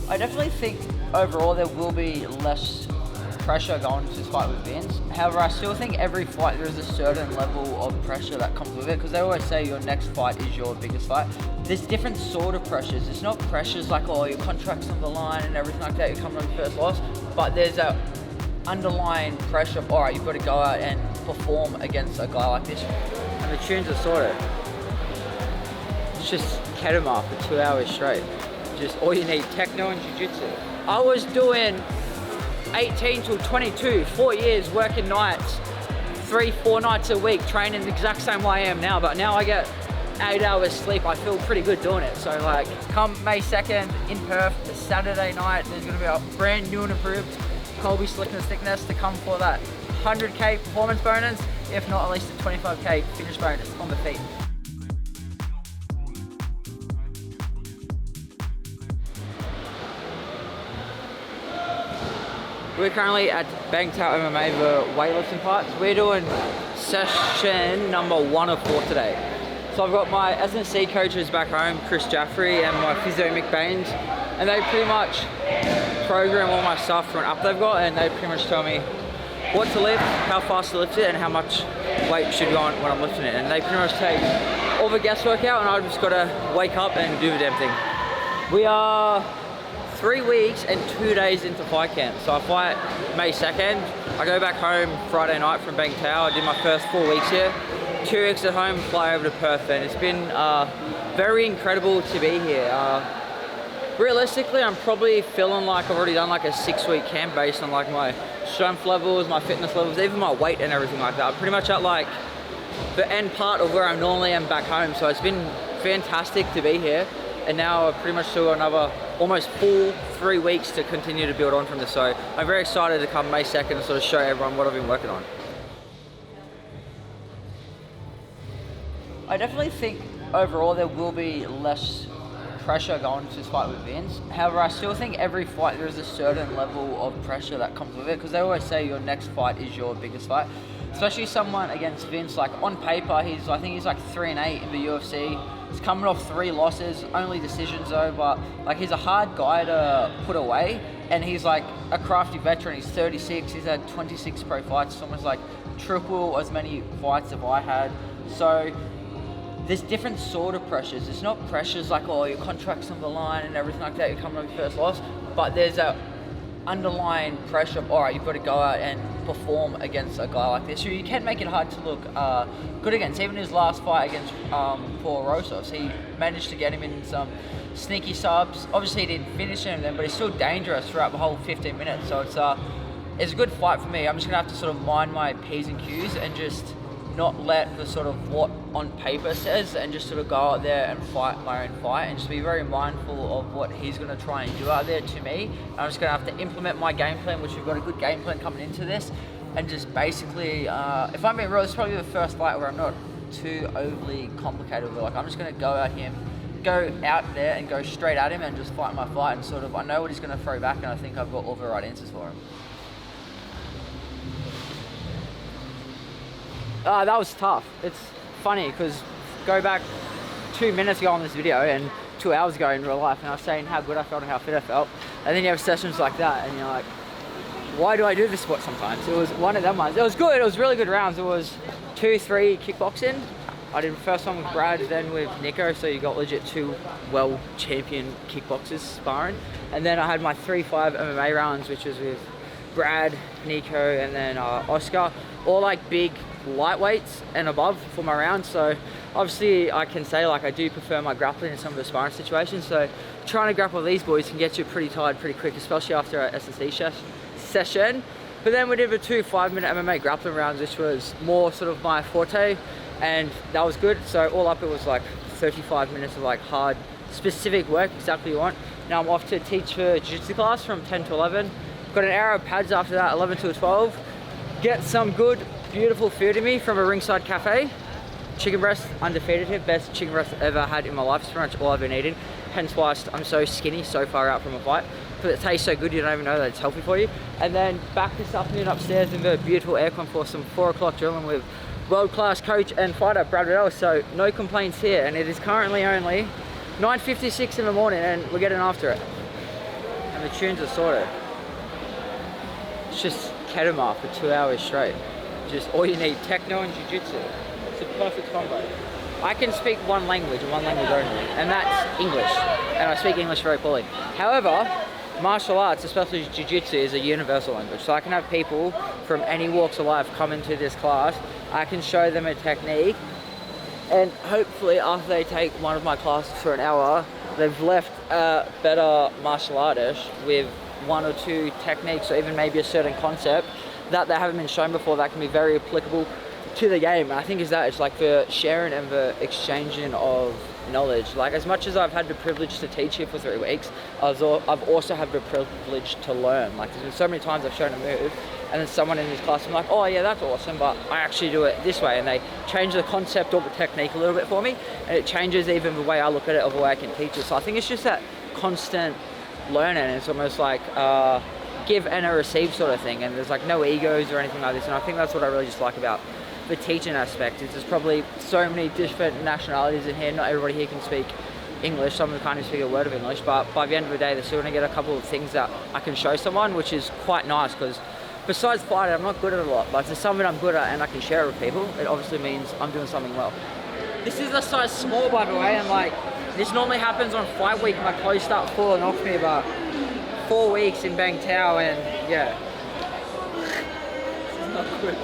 I definitely think overall there will be less pressure going into this fight with Vince. However, I still think every fight there is a certain level of pressure that comes with it, because they always say your next fight is your biggest fight. There's different sort of pressures. It's not pressures like, oh, your contract's on the line and everything like that, you're coming on your first loss, but there's a underlying pressure of, all right, you've got to go out and perform against a guy like this. And the tunes are sorted. It's just Kedema for 2 hours straight. Just all you need, techno and Jiu Jitsu. I was doing 18 till 22, 4 years working nights, 3-4 nights a week, training the exact same way I am now, but now I get 8 hours sleep. I feel pretty good doing it. So like, come May 2nd in Perth, the Saturday night, there's gonna be a brand new and improved Colby Thicknesse to come for that 100K performance bonus, if not at least a 25K finish bonus on the feet. We're currently at Bangtao MMA, the weightlifting parts. We're doing session number 1 of 4 today. So I've got my S&C coaches back home, Chris Jaffrey and my physio Mick Baines, and they pretty much program all my stuff from an app they've got, and they pretty much tell me what to lift, how fast to lift it, and how much weight should go on when I'm lifting it. And they pretty much take all the guesswork out, and I've just got to wake up and do the damn thing. We are 3 weeks and 2 days into fight camp. So I fight May 2nd. I go back home Friday night from Bangtao. I did my first 4 weeks here. 2 weeks at home, fly over to Perth, and it's been very incredible to be here. Realistically, I'm probably feeling like I've already done like a 6-week camp based on like my strength levels, my fitness levels, even my weight and everything like that. I'm pretty much at like the end part of where I normally am back home. So it's been fantastic to be here. And now I've pretty much still got another almost full 3 weeks to continue to build on from this. So I'm very excited to come May 2nd and sort of show everyone what I've been working on. I definitely think overall there will be less pressure going into this fight with Vince. However, I still think every fight there is a certain level of pressure that comes with it, because they always say your next fight is your biggest fight. Especially someone against Vince, like on paper, I think he's like 3-8 in the UFC. He's coming off 3 losses, only decisions though, but like he's a hard guy to put away, and he's like a crafty veteran. He's 36, he's had 26 pro fights. It's almost like triple as many fights as I had. So there's different sort of pressures. It's not pressures like, oh, your contract's on the line and everything like that, you're coming off your first loss, but there's a underlying pressure of, all right, you've got to go out and perform against a guy like this, who you can make it hard to look good against. Even his last fight against Paul Rosas, he managed to get him in some sneaky subs. Obviously he didn't finish him then, but he's still dangerous throughout the whole 15 minutes. So it's a good fight for me. I'm just gonna have to sort of mind my P's and Q's and just not let the sort of what on paper says, and just sort of go out there and fight my own fight, and just be very mindful of what he's going to try and do out there to me. I'm just going to have to implement my game plan, which we've got a good game plan coming into this, and just basically, if I'm being real, it's probably the first fight where I'm not too overly complicated with it. Like, I'm just going to go out there and go straight at him and just fight my fight, and sort of, I know what he's going to throw back, and I think I've got all the right answers for him. That was tough. It's funny because go back 2 minutes ago on this video and 2 hours ago in real life, and I was saying how good I felt and how fit I felt, and then you have sessions like that and you're like, why do I do this sport sometimes? It was one of them ones. It was good. It was really good rounds. It was 2-3 kickboxing. I did the first one with Brad, then with Nico, so you got legit 2 well champion kickboxers sparring, and then I had my 3-5 MMA rounds, which was with Brad, Nico, and then Oscar, all like big lightweights and above for my rounds. So obviously I can say like I do prefer my grappling in some of the sparring situations, so trying to grapple these boys can get you pretty tired pretty quick, especially after our S&C session. But then we did the 2 5-minute MMA grappling rounds, which was more sort of my forte, and that was good. So all up it was like 35 minutes of like hard specific work, exactly what you want. Now I'm off to teach for Jiu Jitsu class from 10 to 11. Got an hour of pads after that, 11 to 12. Get some good beautiful food in me from a ringside cafe. Chicken breast, undefeated here, best chicken breast I've ever had in my life. It's pretty much all I've been eating, hence why I'm so skinny so far out from a fight, but it tastes so good you don't even know that it's healthy for you. And then back this afternoon upstairs in the beautiful aircon for some 4 o'clock drilling with world-class coach and fighter Brad Riddell. So no complaints here, and it is currently only 9:56 in the morning and we're getting after it. the tunes are sorted. It's just ketama for 2 hours straight. Just all you need, techno and jiu-jitsu. It's a perfect combo. I can speak one language and one language only, and that's English. And I speak English very poorly. However, martial arts, especially jiu-jitsu, is a universal language. So I can have people from any walks of life come into this class. I can show them a technique, and hopefully after they take one of my classes for an hour, they've left a better martial artist with 1 or 2 techniques, or even maybe a certain concept that they haven't been shown before that can be very applicable to the game. And I think it's like the sharing and the exchanging of knowledge. Like, as much as I've had the privilege to teach here for 3 weeks, I've also had the privilege to learn. Like, there's been so many times I've shown a move and then someone in this class, I'm like, oh yeah, that's awesome, but I actually do it this way, and they change the concept or the technique a little bit for me, and it changes even the way I look at it or the way I can teach it. So I think it's just that constant learning. It's almost like give and a receive sort of thing, and there's like no egos or anything like this, and I think that's what I really just like about the teaching aspect. Is there's probably so many different nationalities in here. Not everybody here can speak English. Some of them can't even speak a word of English, but by the end of the day, they're still going to get a couple of things that I can show someone, which is quite nice, because besides fighting, I'm not good at a lot, but if there's something I'm good at and I can share it with people, it obviously means I'm doing something well. This is a size small, by the way, and like, this normally happens on fight week. My clothes start falling off me about 4 weeks in Bangtao, and yeah. This is not good.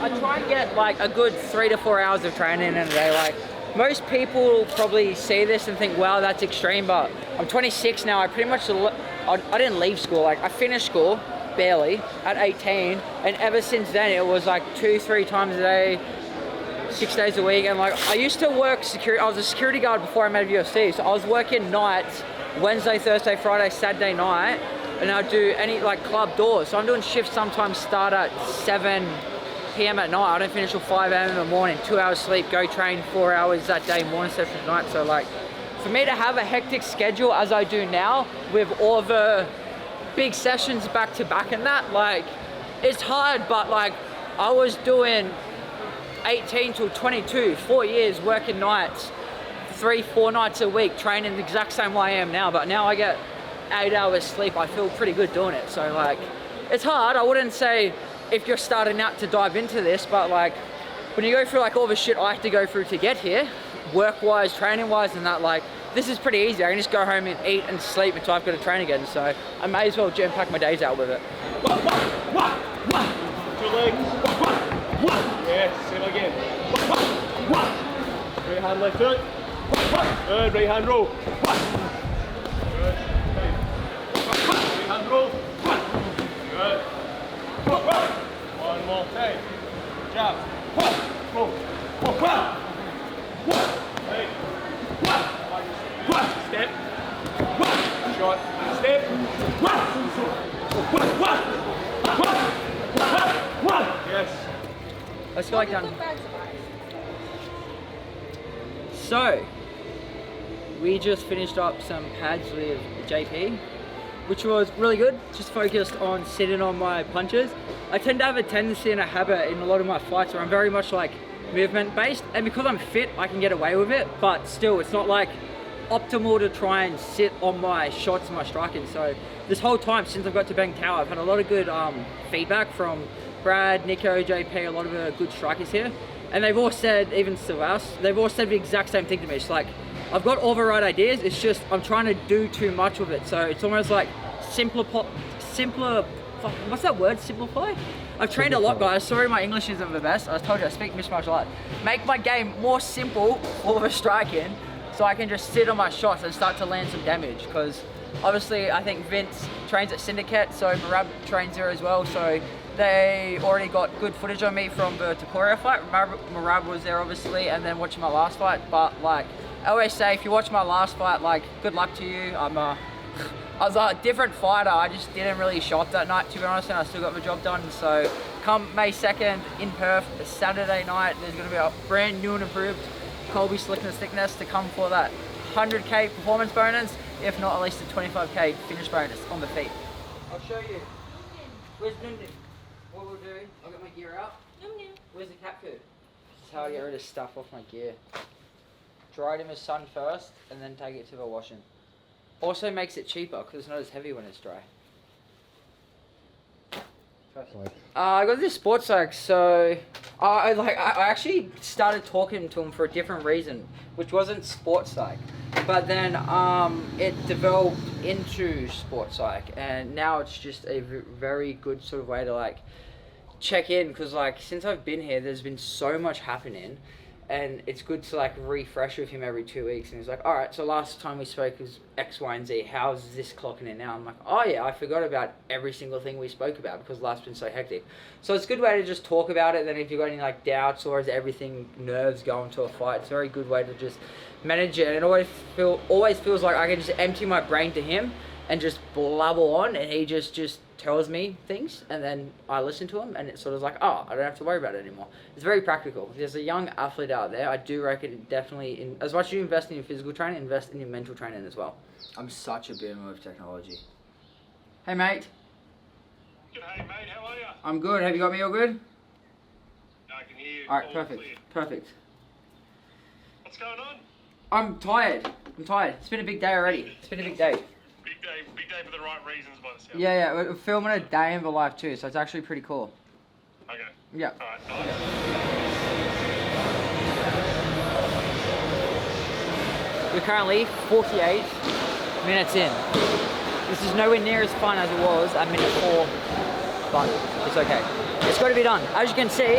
I try and get like a good 3 to 4 hours of training in a day. Like, most people probably see this and think, wow, that's extreme, but I'm 26 now. I pretty much, I didn't leave school. Like, I finished school, barely, at 18, and ever since then it was like 2-3 times a day, 6 days a week. And like, I used to work security. I was a security guard before I made UFC, so I was working nights, Wednesday, Thursday, Friday, Saturday night, and I'd do any like club doors. So I'm doing shifts sometimes start at 7 p.m. at night. I don't finish till 5 a.m. in the morning. 2 hours sleep, go train 4 hours that day, morning session at night. So like, for me to have a hectic schedule as I do now, with all the big sessions back to back and that, like, it's hard. But like, I was doing 18 till 22, 4 years working nights, 3-4 nights a week, training the exact same way I am now, but now I get 8 hours sleep. I feel pretty good doing it. So like, it's hard. I wouldn't say if you're starting out to dive into this, but like, when you go through like all the shit I have to go through to get here, work-wise, training-wise and that, like, this is pretty easy. I can just go home and eat and sleep until I've got to train again. So I may as well jam-pack my days out with it. 2 legs. Yeah, same again. Right hand, left hook. Good, right hand roll. Good. Right hand roll. Good. One more time. Jab. Roll. Right. Step. Shot. Step. Yes. Let's go like that. So, we just finished up some pads with JP, which was really good. Just focused on sitting on my punches. I tend to have a tendency and a habit in a lot of my fights where I'm very much like movement based, and because I'm fit, I can get away with it, but still, it's not like optimal to try and sit on my shots and my striking. So this whole time since I've got to Bangtao, I've had a lot of good feedback from Brad, Nico, JP, a lot of the good strikers here, and they've all said, even Sylvaus, they've all said the exact same thing to me. It's like, I've got all the right ideas, it's just I'm trying to do too much with it. So it's almost like simpler, what's that word, simplify? I've trained a lot, guys. Sorry my English isn't the best. I told you I speak mixed martial art. Make my game more simple for the striking, so I can just sit on my shots and start to land some damage. Because obviously I think Vince trains at Syndicate, so Marab trains there as well. So they already got good footage on me from the Takoria fight. Marab was there obviously, and then watching my last fight. But like, I always say, if you watch my last fight, like, good luck to you. I was a different fighter. I just didn't really show up that night, to be honest, and I still got the job done. So come May 2nd in Perth, Saturday night, there's going to be a brand new and improved Colby Thicknesse to come for that 100k performance bonus, if not at least a 25k finish bonus on the feet. I'll show you. Where's Nundim? What we'll do, I'll get my gear out. Where's the cat food? This is how I get rid of stuff off my gear. Dry it in the sun first, and then take it to the washing. Also makes it cheaper because it's not as heavy when it's dry. I got this sports psych, so I actually started talking to him for a different reason, which wasn't sports psych, but then it developed into sports psych, and now it's just a very good sort of way to like check in, because like since I've been here, there's been so much happening. And it's good to like refresh with him every 2 weeks. And he's like, all right, so last time we spoke was X, Y, and Z. How's this clocking in now? I'm like, oh yeah, I forgot about every single thing we spoke about because life's been so hectic. So it's a good way to just talk about it. Then if you've got any like doubts or is everything nerves going to a fight, it's a very good way to just manage it. And it always feels like I can just empty my brain to him and just blabble on, and he just tells me things, and then I listen to him, and it's sort of like, oh, I don't have to worry about it anymore. It's very practical. If there's a young athlete out there, I do reckon definitely, as much as you invest in your physical training, invest in your mental training as well. I'm such a boomer with technology. Hey mate. Hey mate, how are you? I'm good. Have you got me all good? I can hear you. Alright, perfect. Perfect. What's going on? I'm tired. It's been a big day already. It's been a big day. Big day for the right reasons by the sound. Yeah, we're filming a day in the life too, so it's actually pretty cool. Okay. Yeah. Alright, nice. We're currently 48 minutes in. This is nowhere near as fun as it was at minute 4, but it's okay. It's got to be done. As you can see,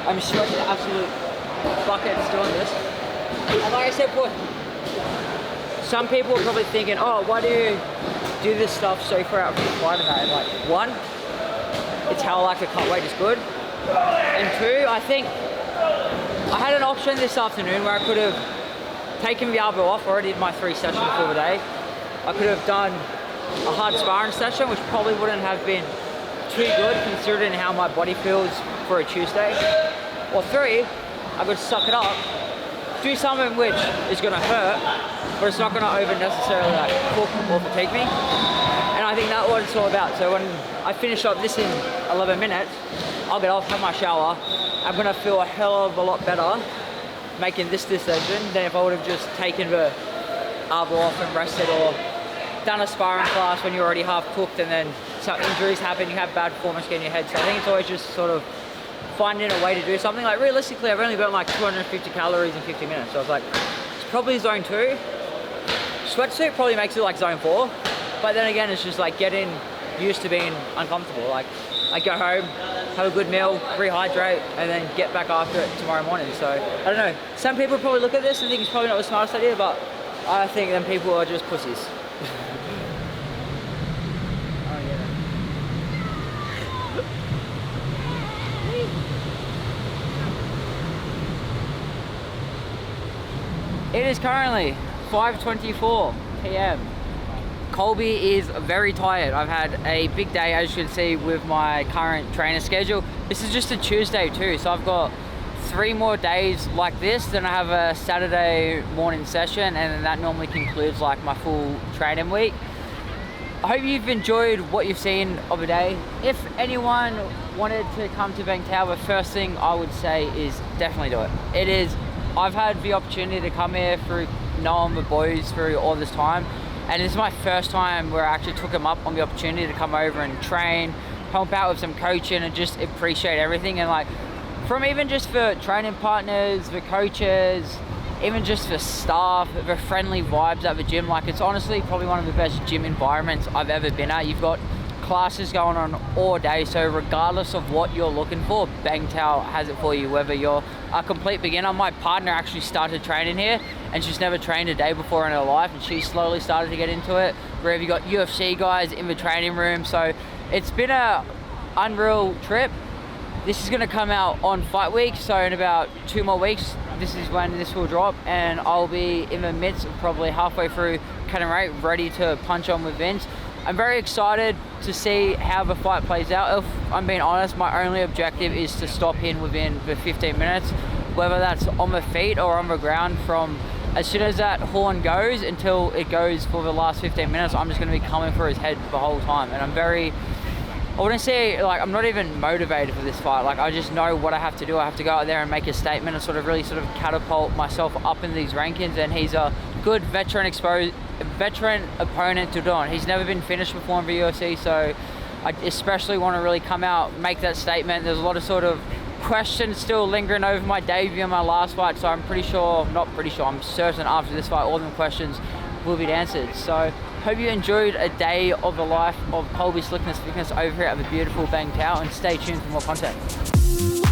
I'm sweating absolute buckets doing this. And like I said before, some people are probably thinking, oh, why do you do this stuff so far out from the fight and that? And like, one, it's how I like to cut weight is good. And two, I think I had an option this afternoon where I could have taken the elbow off. I already did my 3 sessions for the day. I could have done a hard sparring session, which probably wouldn't have been too good considering how my body feels for a Tuesday. Or 3, I could suck it up, do something which is going to hurt, but it's not going to over necessarily like cook or fatigue me. And I think that's what it's all about. So when I finish up this in 11 minutes, I'll get off, have my shower. I'm going to feel a hell of a lot better making this decision than if I would have just taken the elbow off and rested, or done a sparring class when you're already half cooked and then some injuries happen, you have bad performance get in your head. So I think it's always just sort of finding a way to do something. Like realistically, I've only burnt like 250 calories in 50 minutes. So I was like, it's probably zone 2. Sweatsuit probably makes it like zone 4. But then again, it's just like getting used to being uncomfortable. Like I go home, have a good meal, rehydrate, and then get back after it tomorrow morning. So I don't know. Some people probably look at this and think it's probably not the smartest idea, but I think them people are just pussies. It is currently 5:24 p.m. Colby is very tired. I've had a big day, as you can see, with my current trainer schedule. This is just a Tuesday too, so I've got 3 more days like this. Then I have a Saturday morning session, and then that normally concludes like my full training week. I hope you've enjoyed what you've seen of the day. If anyone wanted to come to Bangtao, the first thing I would say is definitely do it. I've had the opportunity to come here through knowing the boys through all this time, and this is my first time where I actually took them up on the opportunity to come over and train, help out with some coaching, and just appreciate everything. And like, from even just for training partners, the coaches, even just the staff, the friendly vibes at the gym, like it's honestly probably one of the best gym environments I've ever been at. You've got classes going on all day, so regardless of what you're looking for, Bangtao has it for you. Whether you're a complete beginner, my partner actually started training here and she's never trained a day before in her life, and she slowly started to get into it. Where you got UFC guys in the training room, so it's been a unreal trip. This is going to come out on fight week, so in about 2 more weeks this is when this will drop, and I'll be in the midst of probably halfway through cut and rate, ready to punch on with Vince. I'm very excited to see how the fight plays out. If I'm being honest, my only objective is to stop in within the 15 minutes, whether that's on the feet or on the ground. From as soon as that horn goes until it goes for the last 15 minutes, I'm just going to be coming for his head the whole time. And I wouldn't say, like, I'm not even motivated for this fight. Like, I just know what I have to do. I have to go out there and make a statement and really catapult myself up in these rankings. And he's a good veteran opponent to do on. He's never been finished before in the UFC, so I especially want to really come out, make that statement. There's a lot of sort of questions still lingering over my debut in my last fight, so I'm certain after this fight all them questions will be answered. So hope you enjoyed a day of the life of Colby Thicknesse over here at the beautiful Bangtao, and stay tuned for more content.